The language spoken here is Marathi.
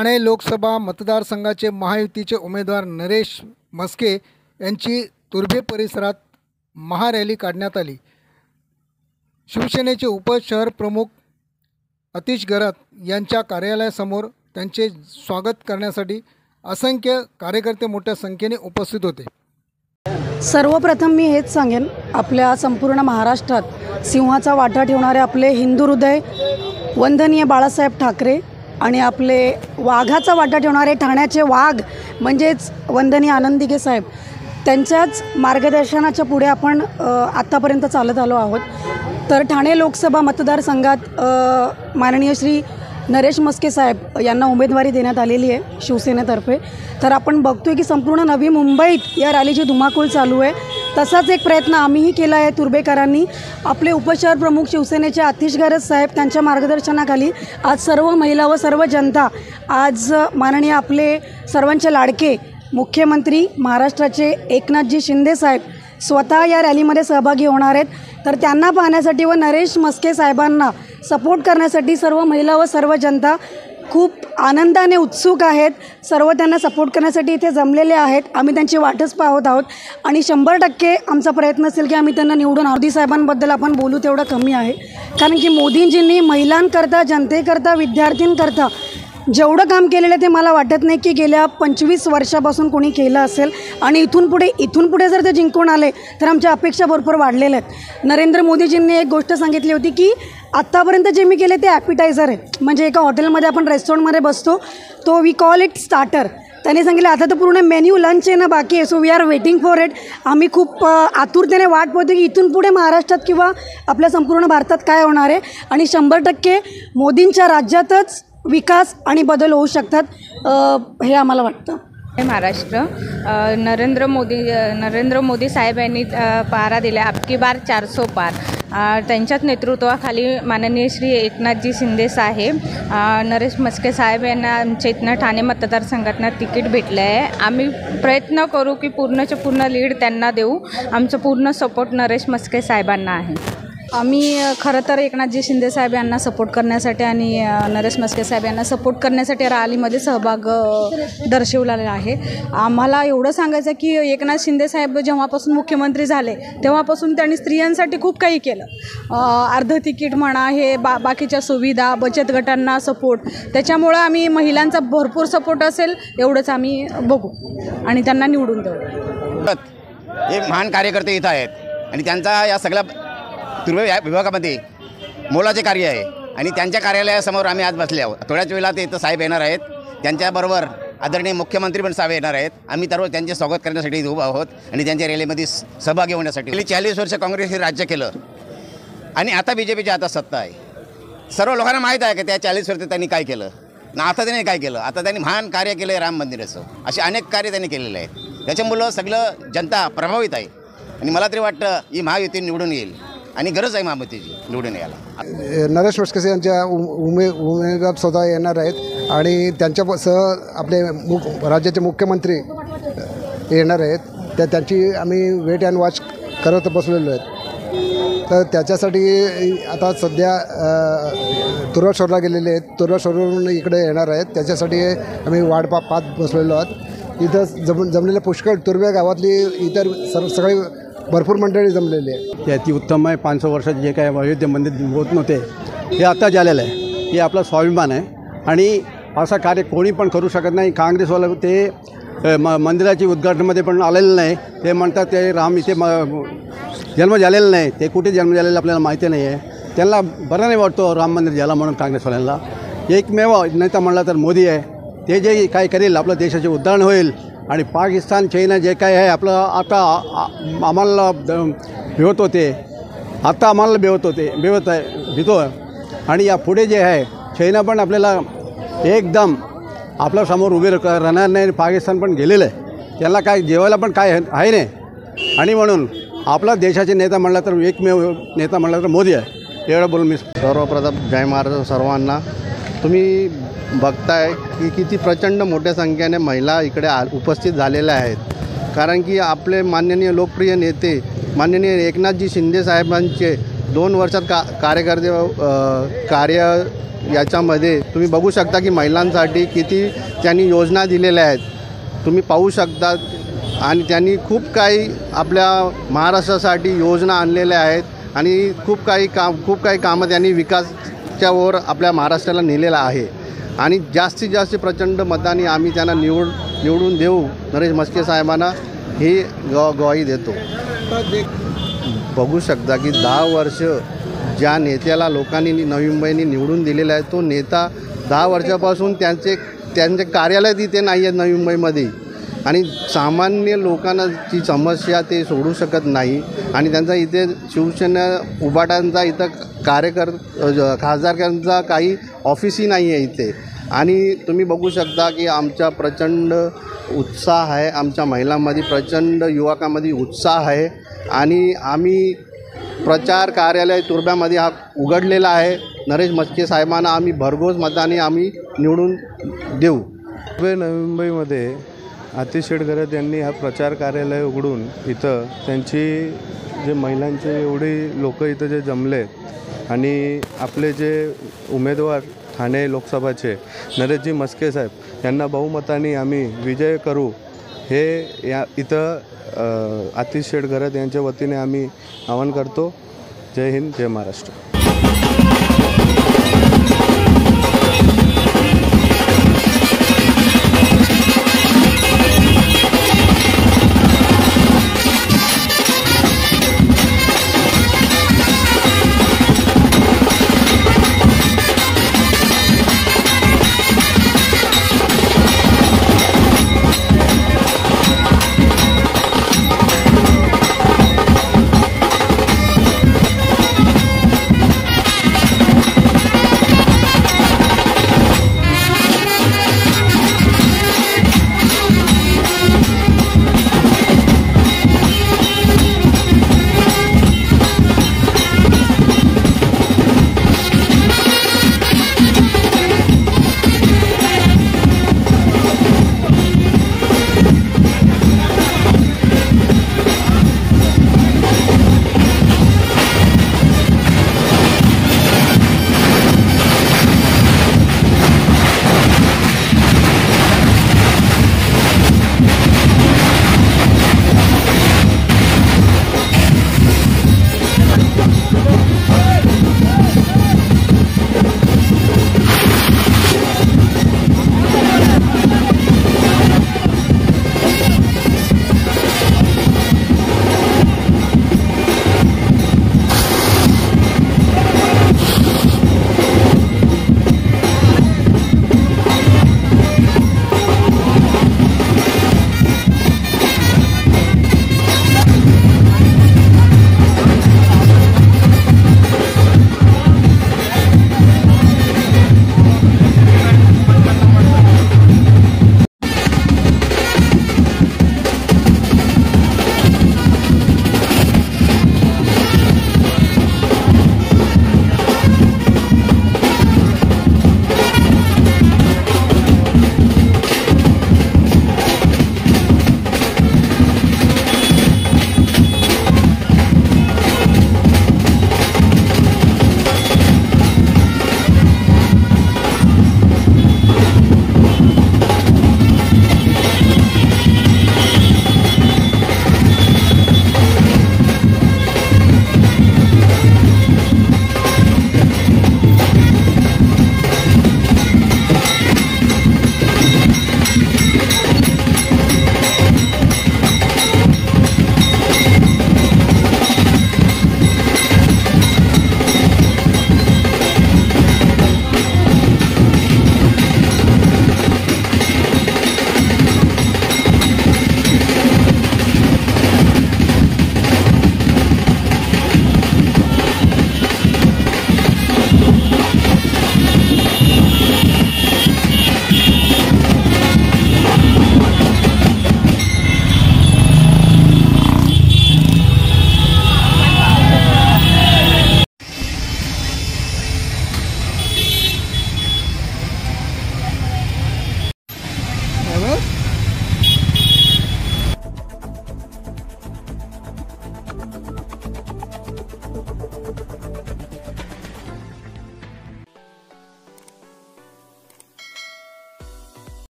ठाणे लोकसभा मतदारसंघाचे महायुतीचे उमेदवार नरेश म्हस्के यांची तुर्भे परिसरात महारॅली काढण्यात आली। शिवसेनेचे उपशहर प्रमुख अतिश गरात यांच्या कार्यालयासमोर त्यांचे स्वागत करण्यासाठी असंख्य कार्यकर्ते मोठ्या संख्येने उपस्थित होते। सर्वप्रथम मी हेच सांगेन, आपल्या संपूर्ण महाराष्ट्रात सिंहाचा वाटा ठेवणारे आपले हिंदू हृदय वंदनीय बाळासाहेब ठाकरे आणि आपले वाघाचा वाटा ठेवणारे ठाण्याचे वाघ म्हणजेच वंदनीय आनंदीगे साहेब, त्यांच्याच मार्गदर्शनाच्या पुढे आपण आत्तापर्यंत चालत आलो आहोत। तर ठाणे लोकसभा मतदारसंघात माननीय श्री नरेश म्हस्के साहेब यांना उमेदवारी देण्यात आलेली आहे शिवसेनेतर्फे। तर आपण बघतोय की संपूर्ण नवी मुंबईत या रॅलीची धुमाकूळ चालू आहे। तसाच एक प्रयत्न आम्हीही केला आहे तुर्भेकरांनी। आपले उपशहर प्रमुख शिवसेनेचे अतिश गरत साहेब त्यांच्या मार्गदर्शनाखाली आज सर्व महिला व सर्व जनता आज माननीय आपले सर्वांचे लाडके मुख्यमंत्री महाराष्ट्राचे एकनाथजी शिंदे साहेब स्वतः या रॅलीमध्ये सहभागी होणार आहेत। तर त्यांना पाहण्यासाठी व नरेश म्हस्के साहेबांना सपोर्ट करण्यासाठी सर्व महिला व सर्व जनता खूप आनंदाने उत्सुक आहेत। सर्व त्यांना सपोर्ट करण्यासाठी इथे जमलेले आहेत। आम्ही त्यांची वाटच पाहत आहोत आणि 100% आमचा प्रयत्न असेल की आम्ही त्यांना निवडून मोदी साहेबांबद्दल आपण बोलू तेवढं कमी आहे। कारण की मोदींजींनी महिलांकरता, जनतेकरता, विद्यार्थ्यांकरता जेवढं काम केलेलं ते मला वाटत नाही की गेल्या 25 वर्षापासून कोणी केलं असेल। आणि इथून पुढे जर ते जिंकून आले तर आमच्या अपेक्षा भरपूर वाढलेल्या आहेत। नरेंद्र मोदीजींनी एक गोष्ट सांगितली होती की आत्तापर्यंत जे मी केले ते ॲपिटायझर आहे, म्हणजे एका हॉटेलमध्ये आपण रेस्टॉरंटमध्ये बसतो तो वी कॉल इट स्टार्टर। त्यांनी सांगितलं आता तर पूर्ण मेन्यू लंच आहे ना बाकी आहे, so we are waiting for it. आम्ही खूप आतुरतेने वाट पाहतो की इथून पुढे महाराष्ट्रात किंवा आपल्या संपूर्ण भारतात काय होणार आहे। आणि 100% मोदींच्या राज्यातच विकास आणि बदल होऊ शकतात हे आम्हाला वाटतं। महाराष्ट्र नरेंद्र मोदी साहेब यांनी पहारा दिला अबकी बार 400 पार। त्यांच्याच नेतृत्वाखाली माननीय श्री एकनाथजी शिंदे साहेब, नरेश म्हस्के साहेब यांना आमच्या इथनं ठाणे मतदारसंघातनं तिकीट भेटलं आहे। आम्ही प्रयत्न करू की पूर्णच्या पूर्ण लीड त्यांना देऊ। आमचं पूर्ण सपोर्ट नरेश म्हस्के साहेबांना आहे। आम्ही खरं तर एकनाथजी शिंदे साहेब यांना सपोर्ट करण्यासाठी आणि नरेश म्हस्के साहेब यांना सपोर्ट करण्यासाठी रॅलीमध्ये सहभाग दर्शवलेला आहे। आम्हाला एवढं सांगायचं की एकनाथ शिंदे साहेब जेव्हापासून मुख्यमंत्री झाले तेव्हापासून त्यांनी स्त्रियांसाठी खूप काही केलं। अर्ध तिकीट म्हणा, हे बाकीच्या सुविधा, बचत गटांना सपोर्ट, त्याच्यामुळं आम्ही महिलांचा भरपूर सपोर्ट असेल एवढंच आम्ही बघू आणि त्यांना निवडून देऊ। हे महान कार्यकर्ते इथं आहेत आणि त्यांचा या सगळ्या तुर्भे विभागामध्ये मोलाचे कार्य आहे आणि त्यांच्या कार्यालयासमोर आम्ही आज बसले आहोत। थोड्याच वेळात इथं साहेब येणार आहेत, त्यांच्याबरोबर आदरणीय मुख्यमंत्री पण साहेब येणार आहेत। आम्ही सर्व त्यांचे स्वागत करण्यासाठी उभा आहोत आणि त्यांच्या रॅलीमध्ये सहभागी होण्यासाठी। गेली 40 वर्ष काँग्रेसने राज्य केलं आणि आता BJPच्या हातात सत्ता आहे। सर्व लोकांना माहीत आहे की त्या 40 वर्षात त्यांनी काय केलं ना आता त्यांनी काय केलं। आता त्यांनी महान कार्य केलं आहे, राम मंदिराचं, असे अनेक कार्य त्यांनी केलेले आहेत। त्याच्यामुळं सगळं जनता प्रभावित आहे आणि मला तरी वाटतं ही महायुती निवडून येईल आणि गरज आहे महायुतीची निवडून यायला। नरेश म्हस्के यांच्या उमेदवार स्वतः येणार आहेत आणि त्यांच्यासह आपले राज्याचे मुख्यमंत्री येणार आहेत। त्यांची आम्ही वेट अँड वॉच करत बसलेलो आहेत। तर त्याच्यासाठी आता सध्या तुर्भेश्वरला गेलेले आहेत, तुर्भेश्वरवरून इकडे येणार आहेत, त्याच्यासाठी आम्ही वाट पाहत बसलेलो आहोत। इथं जमलेल्या पुष्कळ तुर्भे गावातली इतर सगळे भरपूर मंडळी जमलेली आहे। ते अति उत्तम आहे। 500 वर्षात जे काय अयोध्या मंदिर होत नव्हते हे आता झालेलं आहे, हे आपला स्वाभिमान आहे आणि असं कार्य कोणी पण करू शकत नाही। काँग्रेसवाला ते मंदिराची उद्घाटनामध्ये पण आलेलं नाही। ते म्हणतात ते राम इथे जन्म झालेला नाही, ते कुठे जन्म झालेला आपल्याला माहिती नाही आहे। त्यांना बरं नाही वाटतो राम मंदिर झाला म्हणून काँग्रेसवाल्यांना। एकमेव नेता म्हणला तर मोदी आहे, ते जे काय करेल आपल्या देशाचे उद्धारण होईल। आणि पाकिस्तान, चायना जे काय आहे आपलं आता आम्हाला भेवत होते, आता आम्हाला भीतो आणि या पुढे जे आहे चायना पण आपल्याला एकदम आपल्यासमोर उभे राहणार नाही। पाकिस्तान पण गेलेलं आहे, त्यांना काय जेवायला पण काय आहे नाही। आणि म्हणून आपला देशाचे नेता म्हणला तर एकमेव नेता म्हणला तर मोदी आहे। एवढं बोलून मी सर्वप्रथम जय महाराज सर्वांना। तुम्ही बघताय की किती प्रचंड मोठ्या संख्येने महिला इकडे उपस्थित झालेल्या आहेत। कारण की आपले माननीय लोकप्रिय नेते माननीय एकनाथजी शिंदे साहेबांचे 2 वर्षात कार्य याच्यामध्ये तुम्ही बघू शकता की महिलांसाठी किती त्यांनी योजना दिलेल्या आहेत तुम्ही पाहू शकता आणि त्यांनी खूप काही आपल्या महाराष्ट्रासाठी योजना आणलेल्या आहेत आणि खूप काही कामं त्यांनी विकासच्या वर आपल्या महाराष्ट्राला नेलेलं आहे आणि जास्तीत जास्त प्रचंड मताने आम्ही त्यांना निवडून देऊ नरेश म्हस्के साहेबांना ही ग्वाही देतो. बघू शकता की 10 वर्ष ज्या नेत्याला लोकांनी नवी मुंबईने निवडून दिलेला आहे तो नेता 10 वर्षापासून त्यांचे कार्यालय तिथे नाही आहेत नवी मुंबईमध्ये आणि सामान्य लोकांची समस्या ते सोडू शकत नाही आणि त्यांचा इथे शिवसेना उभाटांचा इथं खासदारांचा काही ऑफिसही नाही आहे इथे आणि तुम्ही बघू शकता की आमचा प्रचंड उत्साह आहे आमच्या महिलांमध्ये प्रचंड युवकांमध्ये उत्साह आहे आणि आम्ही प्रचार कार्यालय तुर्ब्यामध्ये हा उघडलेला आहे. नरेश म्हस्के साहेबांना आम्ही भरघोस मताने आम्ही निवडून देऊ. नवी मुंबईमध्ये आतिश शेडगरत यांनी हा प्रचार कार्यालय उघडून इथं त्यांची जे महिलांचे एवढे लोक इथं जे जमले आणि आपले जे उमेदवार ठाणे लोकसभाचे नरेशजी म्हस्के साहेब यांना बहुमताने आम्ही विजय करू हे इथं आतिश शेडगरत यांच्या वतीने आम्ही आवाहन करतो. जय हिंद, जय महाराष्ट्र.